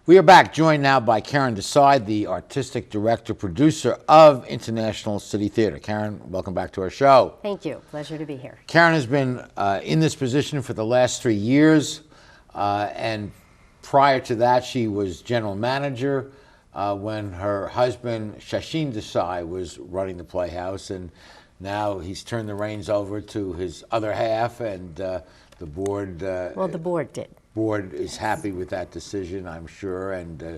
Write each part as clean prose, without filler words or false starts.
We are back, joined now by Karen Desai, the artistic director, producer of International City Theater. Karen, welcome back to our show. Thank you. Pleasure to be here. Karen has been in this position for the last 3 years, and prior to that, she was general manager when her husband, Shashin Desai, was running the Playhouse, and now he's turned the reins over to his other half, and the board... well, the board did. Board is happy with that decision, I'm sure, and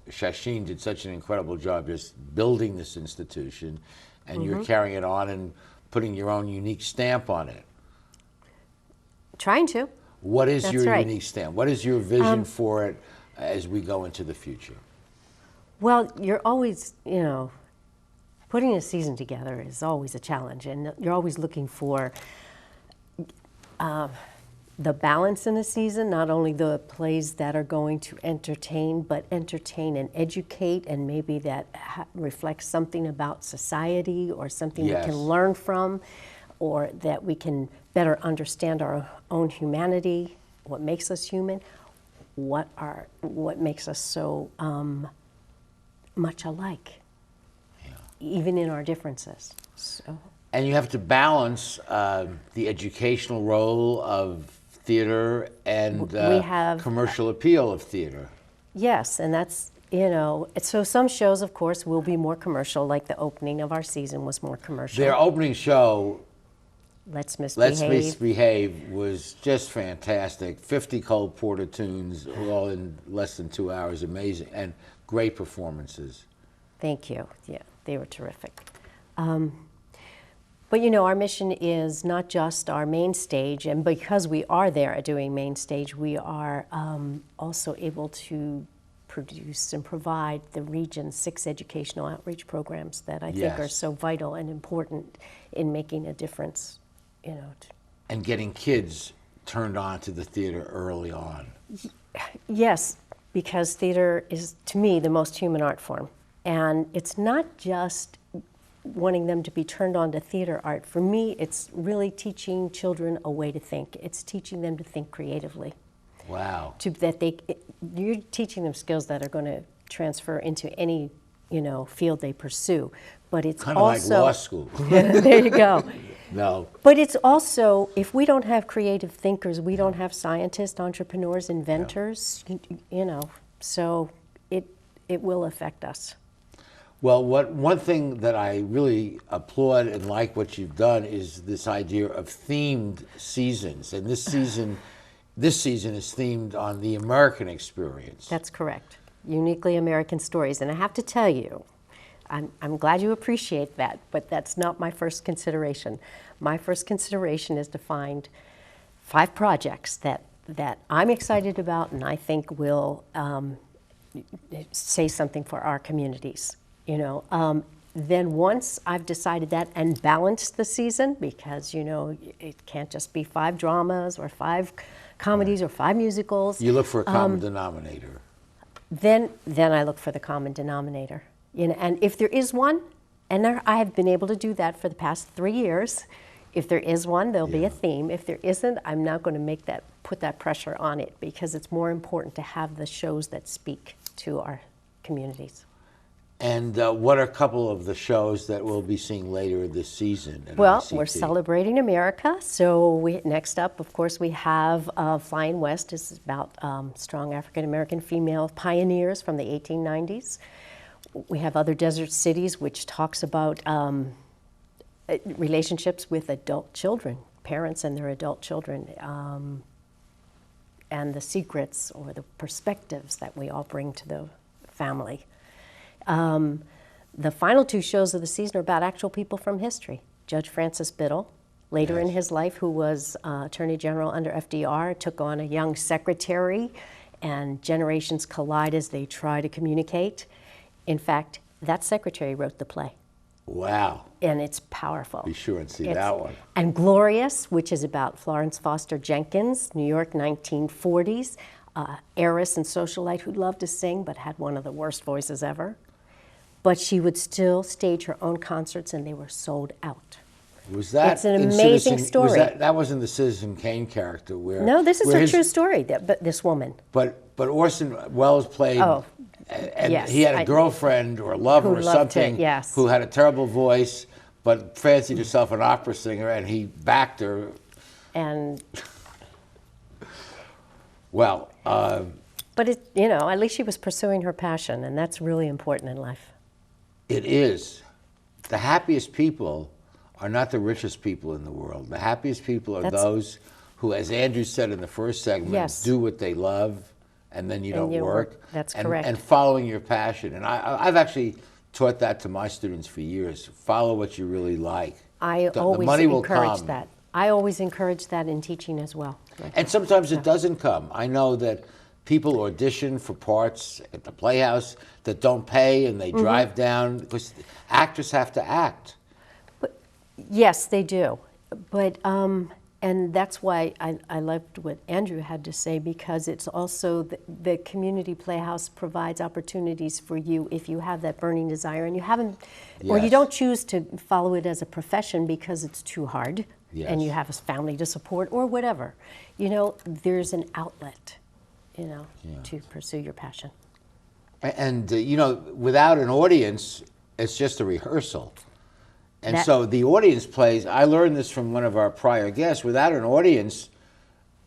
Shashin did such an incredible job just building this institution, and you're carrying it on and putting your own unique stamp on it. Trying to. What is That's your right. unique stamp? What is your vision for it as we go into the future? Well, you're always, putting a season together is always a challenge, and you're always looking for the balance in a season, not only the plays that are going to entertain, but entertain and educate, and maybe that reflects something about society or something we can learn from, or that we can better understand our own humanity, what makes us human, what makes us so much alike, even in our differences. So. And you have to balance the educational role of theater and commercial appeal of theater. Yes, and that's, so some shows, of course, will be more commercial, like the opening of our season was more commercial. Their opening show, Let's Misbehave, was just fantastic. 50 Cole Porter tunes, all in less than 2 hours, amazing, and great performances. Thank you. Yeah, they were terrific. But our mission is not just our main stage, and because we are there doing main stage, we are also able to produce and provide the region's 6 educational outreach programs that I think are so vital and important in making a difference, And getting kids turned on to the theater early on. Yes, because theater is, to me, the most human art form. And it's not just wanting them to be turned on to theater art. For me, it's really teaching children a way to think. It's teaching them to think creatively. Wow. You're teaching them skills that are going to transfer into any, field they pursue. But it's kind of also, like law school. There you go. No. But it's also, if we don't have creative thinkers, we don't have scientists, entrepreneurs, inventors, so it will affect us. Well, one thing that I really applaud and like what you've done is this idea of themed seasons. And this season is themed on the American experience. That's correct. Uniquely American stories. And I have to tell you, I'm glad you appreciate that, but that's not my first consideration. My first consideration is to find 5 projects that I'm excited about and I think will say something for our communities. Then once I've decided that and balanced the season, because it can't just be 5 dramas or 5 comedies or 5 musicals. You look for a common denominator. Then I look for the common denominator. And if there is one, and I have been able to do that for the past 3 years, if there is one, there'll be a theme. If there isn't, I'm not going to put that pressure on it, because it's more important to have the shows that speak to our communities. And what are a couple of the shows that we'll be seeing later this season? Well, we're celebrating America. So next up, of course, we have Flying West. This is about strong African-American female pioneers from the 1890s. We have Other Desert Cities, which talks about relationships with adult children, parents and their adult children, and the secrets or the perspectives that we all bring to the family. The final 2 shows of the season are about actual people from history. Judge Francis Biddle, later in his life, who was Attorney General under FDR, took on a young secretary, and generations collide as they try to communicate. In fact, that secretary wrote the play. Wow. And it's powerful. Be sure and see that one. And Glorious, which is about Florence Foster Jenkins, New York, 1940s, heiress and socialite who loved to sing but had one of the worst voices ever. But she would still stage her own concerts, and they were sold out. Was that it's an amazing story. That wasn't the Citizen Kane character where... No, this is a true story, this woman. But but Orson Welles played, Oh, and yes, he had a girlfriend or a lover who or loved something it, yes. who had a terrible voice, but fancied herself an opera singer, and he backed her. And Well, but it, you know, at least she was pursuing her passion, and that's really important in life. it is. The happiest people are not the richest people in the world. The happiest people are That's- those who, as Andrew said in the first segment, Yes. do what they love, and then you And don't you work. work. That's and, correct. And following your passion. And I've actually taught that to my students for years. Follow what you really like. I The always money will encourage come. that. I always encourage that in teaching as well. And sometimes it doesn't come. I know that people audition for parts at the Playhouse that don't pay, and they drive down because actors have to act. Yes, they do. But, and that's why I loved what Andrew had to say, because it's also the community playhouse provides opportunities for you if you have that burning desire and you haven't, or you Yes. don't choose to follow it as a profession because it's too hard and Yes. you have a family to support or whatever. You know, there's an outlet, you know, to pursue your passion. And you know, without an audience, it's just a rehearsal. And That- so the audience plays, I learned this from one of our prior guests, without an audience,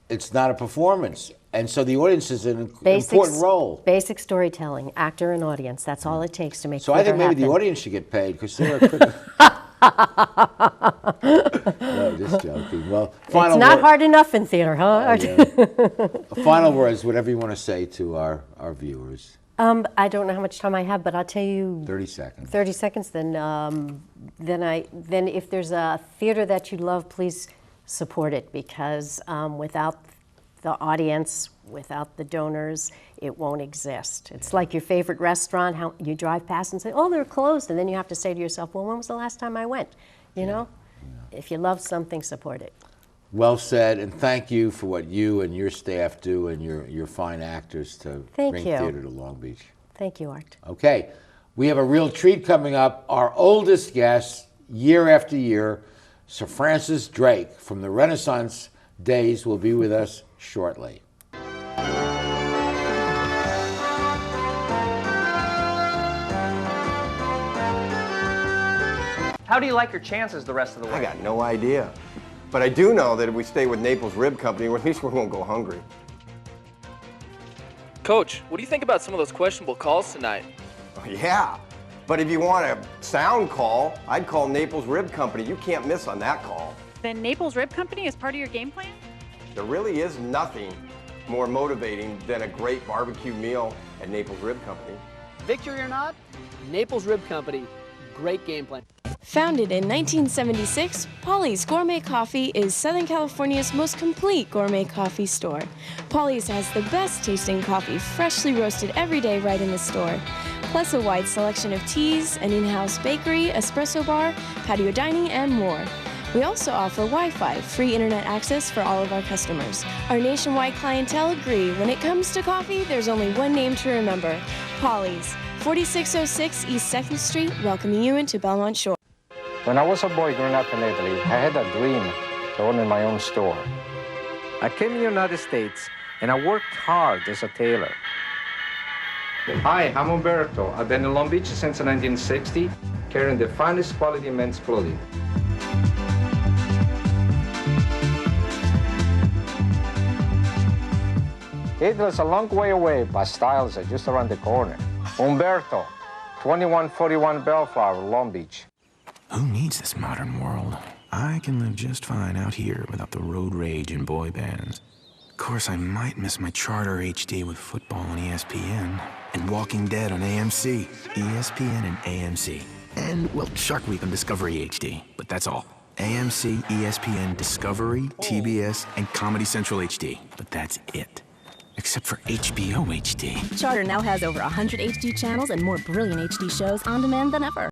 it's not a performance. And so the audience is an important role. Basic storytelling, actor and audience, that's all it takes to make So I think theater maybe the happen. audience should get paid because they're a No, just joking. Well, final It's not word- hard enough in theater, huh? Final words, whatever you want to say to our viewers. I don't know how much time I have, but I'll tell you 30 seconds. 30 seconds. Then if there's a theater that you love, please support it, because without the audience, without the donors, it won't exist. It's like your favorite restaurant. How you drive past and say, "Oh, they're closed," and then you have to say to yourself, "Well, when was the last time I went?" You know, if you love something, support it. Well said, and thank you for what you and your staff do and your fine actors to Thank bring you. theater to Long Beach. Thank you, Art. Okay, we have a real treat coming up. Our oldest guest, year after year, Sir Francis Drake from the Renaissance days, will be with us shortly. How do you like your chances the rest of the way? I got no idea. But I do know that if we stay with Naples Rib Company, at least we won't go hungry. Coach, what do you think about some of those questionable calls tonight? Yeah, but if you want a sound call, I'd call Naples Rib Company. You can't miss on that call. Then Naples Rib Company is part of your game plan? There really is nothing more motivating than a great barbecue meal at Naples Rib Company. Victory or not, Naples Rib Company, great game plan. Founded in 1976, Polly's Gourmet Coffee is Southern California's most complete gourmet coffee store. Polly's has the best tasting coffee, freshly roasted every day right in the store, plus a wide selection of teas, an in-house bakery, espresso bar, patio dining, and more. We also offer Wi-Fi, free internet access for all of our customers. Our nationwide clientele agree, when it comes to coffee, there's only one name to remember, Polly's, 4606 East 2nd Street, welcoming you into Belmont Shore. When I was a boy growing up in Italy, I had a dream to own my own store. I came to the United States and I worked hard as a tailor. Hi, I'm Umberto. I've been in Long Beach since 1960, carrying the finest quality men's clothing. Italy's a long way away, but styles are just around the corner. Umberto, 2141 Bellflower, Long Beach. Who needs this modern world? I can live just fine out here without the road rage and boy bands. Of course, I might miss my Charter HD with football on ESPN and Walking Dead on AMC. ESPN and AMC. And, well, Shark Week on Discovery HD. But that's all. AMC, ESPN, Discovery, TBS, and Comedy Central HD. But that's it. Except for HBO HD. Charter now has over 100 HD channels and more brilliant HD shows on demand than ever.